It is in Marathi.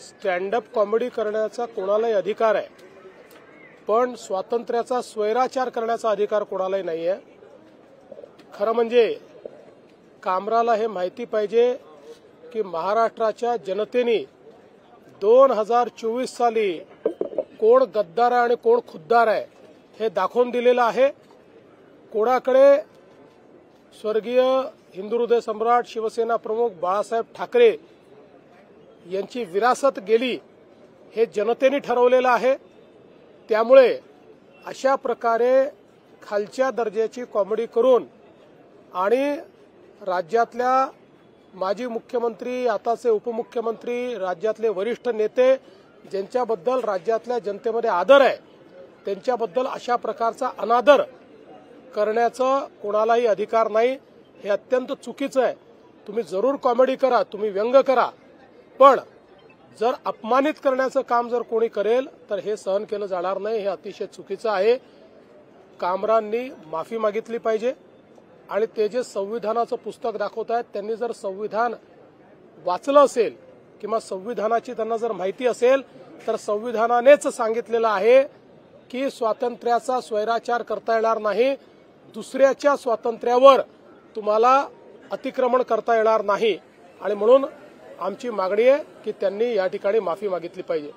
स्टँड अप कॉमेडी करण्याचा कोणालाही अधिकार आहे, पण स्वातंत्र्याचा स्वैराचार करण्याचा अधिकार कोणालाही नाही आहे। खरं म्हणजे कामराला हे माहिती पाहिजे की महाराष्ट्राच्या जनतेने 2024 साली कोण गद्दार आहे आणि कोण खुद्दार आहे हे दाखवून दिलेलं आहे। कोणाकडे स्वर्गीय हिंदू हृदय सम्राट शिवसेना प्रमुख बाळासाहेब ठाकरे यांची विरासत गेली हे जनतेने ठरवलेलं आहे। त्यामुळे अशा प्रकारे खालच्या दर्जाची कॉमेडी करून आणि राज्यातल्या माजी मुख्यमंत्री, आताचे उपमुख्यमंत्री, राज्यातले वरिष्ठ नेते ज्यांच्याबद्दल राज्यातल्या जनतेमध्ये आदर आहे त्यांच्याबद्दल अशा प्रकारचा अनादर करण्याचा कोणालाही अधिकार नाही। हे अत्यंत चुकीचं आहे। तुम्ही जरूर कॉमेडी करा, तुम्ही व्यंग करा, पण जर अपमानित करण्याचं काम जर कोणी करेल तर हे सहन केलं जाणार नाही। हे अतिशय चुकीचं आहे। कामरांनी माफी मागितली पाहिजे आणि ते जे संविधानाचं पुस्तक दाखवत आहेत त्यांनी जर संविधान वाचलं असेल किंवा संविधानाची त्यांना जर माहिती असेल तर संविधानानेच सांगितलेलं आहे की स्वातंत्र्याचा स्वैराचार करता येणार नाही, दुसऱ्याच्या स्वातंत्र्यावर तुम्हाला अतिक्रमण करता येणार नाही। आणि म्हणून आमची मागणी आहे की त्यांनी या ठिकाणी माफी मागितली पाहिजे।